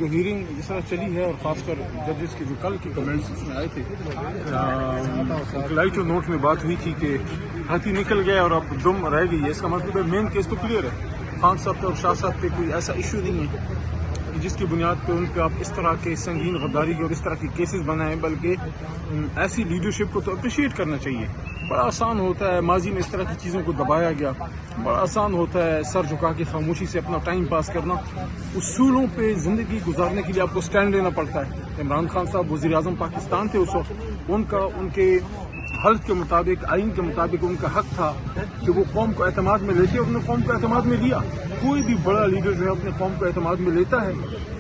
جو ہیئرنگ جس طرح چلی ہے اور خاص کر ججز کے جو کل کے کمنٹس اس میں آئے تھے، لائٹ اور نوٹ میں بات ہوئی تھی کہ ہاتھی نکل گیا اور اب دم رہ گئی ہے. اس کا مطلب ہے مین کیس تو کلیئر ہے. خان صاحب پہ اور شاہ صاحب پہ کوئی ایسا ایشو نہیں ہے جس کی بنیاد پہ ان پہ آپ اس طرح کے سنگین غداری کے اور اس طرح کی کیسز بنائیں، بلکہ ایسی لیڈرشپ کو تو اپریشیٹ کرنا چاہیے. بڑا آسان ہوتا ہے ماضی میں اس طرح کی چیزوں کو دبایا گیا، بڑا آسان ہوتا ہے سر جھکا کے خاموشی سے اپنا ٹائم پاس کرنا. اصولوں پہ زندگی گزارنے کے لیے آپ کو سٹینڈ لینا پڑتا ہے. عمران خان صاحب وزیر اعظم پاکستان تھے اس وقت، ان کے حلف کے مطابق، آئین کے مطابق ان کا حق تھا کہ وہ قوم کو اعتماد میں لیتے، اور انہوں نے قوم کو اعتماد میں لیا. کوئی بھی بڑا لیڈر جو ہے اپنے قوم کو اعتماد میں لیتا ہے.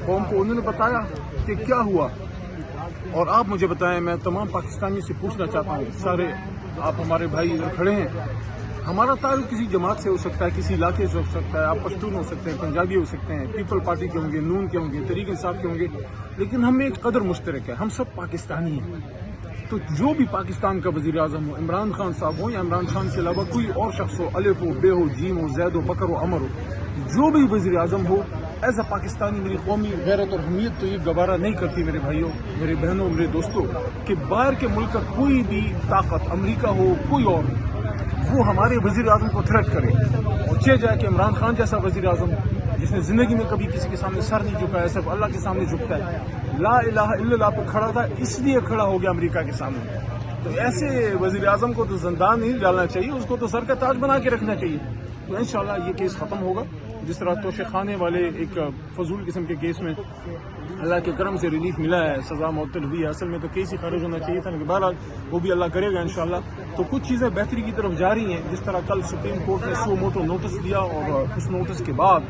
قوم کو انہوں نے بتایا کہ کیا ہوا. اور آپ مجھے بتائیں، میں تمام پاکستانیوں سے پوچھنا چاہتا ہوں، سارے آپ ہمارے بھائی ادھر کھڑے ہیں، ہمارا تعلق کسی جماعت سے ہو سکتا ہے، کسی علاقے سے ہو سکتا ہے، آپ پشتون ہو سکتے ہیں، پنجابی ہو سکتے ہیں، پیپل پارٹی کے ہوں گے، نون کے ہوں گے، تحریک انصاف کے ہوں گے، لیکن ہمیں ایک قدر مشترک ہے، ہم سب پاکستانی ہیں. تو جو بھی پاکستان کا وزیر اعظم ہو، عمران خان صاحب ہو یا عمران خان کے علاوہ کوئی اور شخص ہو، الف ہو، بے ہو، جیم ہو، زید ہو، بکر ہو، امر ہو، جو بھی وزیر اعظم ہو، ایز اے پاکستانی میری قومی غیرت اور حمیت تو یہ گوارا نہیں کرتی میرے بھائیوں، میرے بہنوں، میرے دوستوں، کہ باہر کے ملک کا کوئی بھی طاقت، امریکہ ہو، کوئی اور، وہ ہمارے وزیر اعظم کو تھریٹ کرے. اور چاہے جائے کہ عمران خان جیسا وزیر اعظم جس نے زندگی میں کبھی کسی کے سامنے سر نہیں جھکایا، صرف اللہ کے سامنے جھکتا ہے، لا الہ الا اللہ پہ کھڑا تھا، اس لیے کھڑا ہو گیا امریکہ کے سامنے. تو ایسے وزیر اعظم کو تو زندان نہیں ڈالنا چاہیے، اس کو تو سر کا تاج بنا کے رکھنا چاہیے. تو انشاءاللہ یہ کیس ختم ہوگا. جس طرح توشے خانے والے ایک فضول قسم کے کیس میں اللہ کے کرم سے ریلیف ملا ہے، سزا معطل ہوئی ہے، اصل میں تو کیس ہی خارج ہونا چاہیے تھا، لیکن بہرحال وہ بھی اللہ کرے گا انشاءاللہ. تو کچھ چیزیں بہتری کی طرف جا رہی ہیں. جس طرح کل سپریم کورٹ نے سو موٹو نوٹس دیا، اور اس نوٹس کے بعد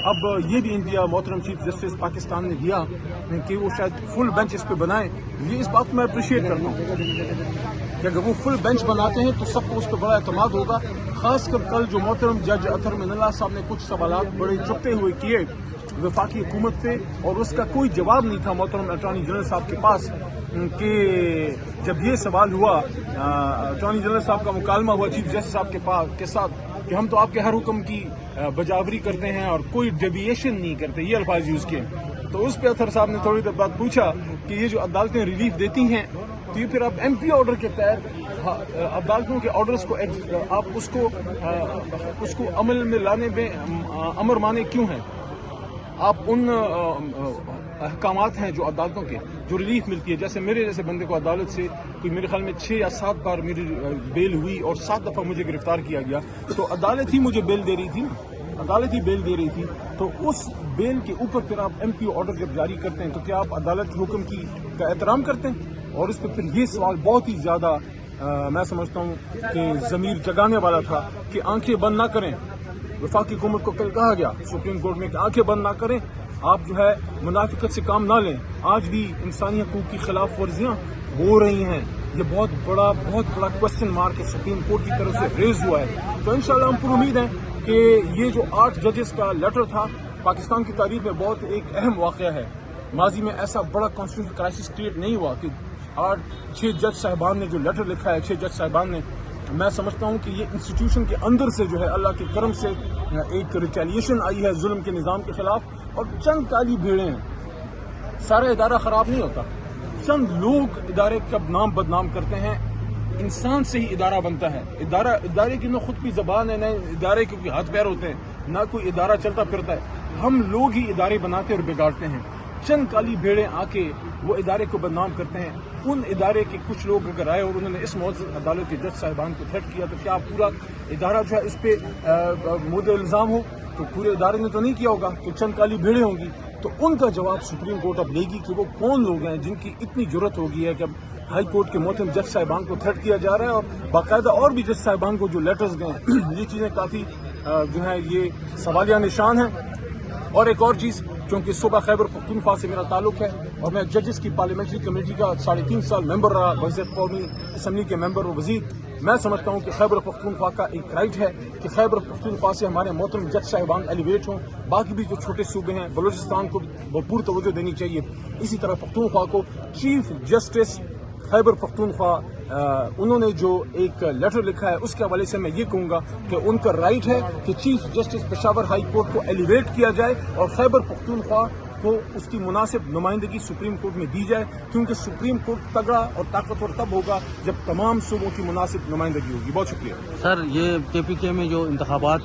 اب یہ بھی انڈیا محترم چیف جسٹس پاکستان نے دیا کہ وہ شاید فل بینچ اس پہ بنائیں. یہ اس بات کو میں اپریشیٹ کرتا ہوں کہ اگر وہ فل بینچ بناتے ہیں تو سب کو اس پہ بڑا اعتماد ہوگا. خاص کر کل جو محترم جج اطہر من اللہ صاحب نے کچھ سوالات بڑے چپتے ہوئے کیے وفاقی حکومت پہ، اور اس کا کوئی جواب نہیں تھا محترم اٹارنی جنرل صاحب کے پاس، کہ جب یہ سوال ہوا اٹارنی جنرل صاحب کا مکالمہ ہوا چیف جسٹس صاحب کے ساتھ کہ ہم تو آپ کے ہر حکم کی بجاوری کرتے ہیں اور کوئی ڈیویشن نہیں کرتے، یہ الفاظ یوز کیے. تو اس پہ اطہر صاحب نے تھوڑی دیر بعد پوچھا کہ یہ جو عدالتیں ریلیف دیتی ہیں تو یہ پھر آپ ایم پی آرڈر کے تحت عدالتوں کے آرڈرز کو آپ اس کو عمل میں لانے میں امر مانے کیوں ہیں؟ آپ ان احکامات ہیں جو عدالتوں کے جو ریلیف ملتی ہے، جیسے میرے جیسے بندے کو عدالت سے کوئی میرے خیال میں 6 یا 7 بار میری بیل ہوئی اور 7 دفعہ مجھے گرفتار کیا گیا، تو عدالت ہی مجھے بیل دے رہی تھی، عدالت ہی بیل دے رہی تھی. تو اس بیل کے اوپر پھر آپ ایم پی آرڈر جب جاری کرتے ہیں تو کیا آپ عدالت کے حکم کا احترام کرتے ہیں؟ اور اس پہ پھر یہ سوال بہت ہی زیادہ میں سمجھتا ہوں کہ ضمیر جگانے والا تھا کہ آنکھیں بند نہ کریں. وفاقی حکومت کو کل کہا گیا سپریم کورٹ میں کہ آنکھیں بند نہ کریں، آپ جو ہے منافقت سے کام نہ لیں. آج بھی انسانی حقوق کی خلاف ورزیاں ہو رہی ہیں. یہ بہت بڑا کوشچن مارک سپریم کورٹ کی طرف سے ریز ہوا ہے. تو انشاءاللہ ہم پر امید ہیں کہ یہ جو 8 ججز کا لیٹر تھا پاکستان کی تاریخ میں بہت ایک اہم واقعہ ہے. ماضی میں ایسا بڑا کانسٹیٹیوشنل کرائسس کریٹ نہیں ہوا کہ 6 جج صاحبان نے جو لیٹر لکھا ہے، 6 جج صاحبان نے. میں سمجھتا ہوں کہ یہ انسٹیٹیوشن کے اندر سے جو ہے اللہ کے کرم سے ایک ریٹیلیشن آئی ہے ظلم کے نظام کے خلاف، اور چند کالی بھیڑیں ہیں. سارا ادارہ خراب نہیں ہوتا، چند لوگ ادارے کا نام بدنام کرتے ہیں. انسان سے ہی ادارہ بنتا ہے. ادارے کی نہ خود کی زبان ہے، نہ ادارے کے کوئی ہاتھ پیر ہوتے ہیں، نہ کوئی ادارہ چلتا پھرتا ہے. ہم لوگ ہی ادارے بناتے اور بگاڑتے ہیں. چند کالی بھیڑیں آ کے وہ ادارے کو بدنام کرتے ہیں. ان ادارے کے کچھ لوگ اگر آئے اور انہوں نے اس معزز عدالت کے جج صاحبان کو تھریٹ کیا تو کیا پورا ادارہ جو ہے اس پہ مود الزام ہو؟ تو پورے ادارے نے تو نہیں کیا ہوگا، کہ چند کالی بھیڑیں ہوں گی. تو ان کا جواب سپریم کورٹ اب لے گی کہ وہ کون لوگ ہیں جن کی اتنی جرت ہوگی ہے کہ اب ہائی کورٹ کے محترم جج صاحبان کو تھریٹ کیا جا رہا ہے، اور باقاعدہ اور بھی جج صاحبان کو جو لیٹرز گئے ہیں. یہ چیزیں کافی جو ہیں یہ سوالیہ نشان ہیں. اور ایک اور چیز، کیونکہ صوبہ خیبر پختونخوا سے میرا تعلق ہے اور میں ججز کی پارلیمنٹری کمیٹی کا 3.5 سال ممبر رہا، وزیر قومی اسمبلی کے ممبر اور وزیر. میں سمجھتا ہوں کہ خیبر پختونخوا کا ایک رائٹ ہے کہ خیبر پختونخوا سے ہمارے محترم جج صاحبان ایلیویٹ ہوں. باقی بھی جو چھوٹے صوبے ہیں، بلوچستان کو بھرپور توجہ دینی چاہیے. اسی طرح پختونخوا کو چیف جسٹس خیبر پختونخوا انہوں نے جو ایک لیٹر لکھا ہے اس کے حوالے سے میں یہ کہوں گا کہ ان کا رائٹ ہے کہ chief justice Peshawar high court کو ایلیویٹ کیا جائے اور خیبر پختونخوا کو اس کی مناسب نمائندگی سپریم کورٹ میں دی جائے، کیونکہ سپریم کورٹ تگڑا اور طاقتور تب ہوگا جب تمام صوبوں کی مناسب نمائندگی ہوگی. بہت شکریہ. سر، یہ کے پی کے میں جو انتخابات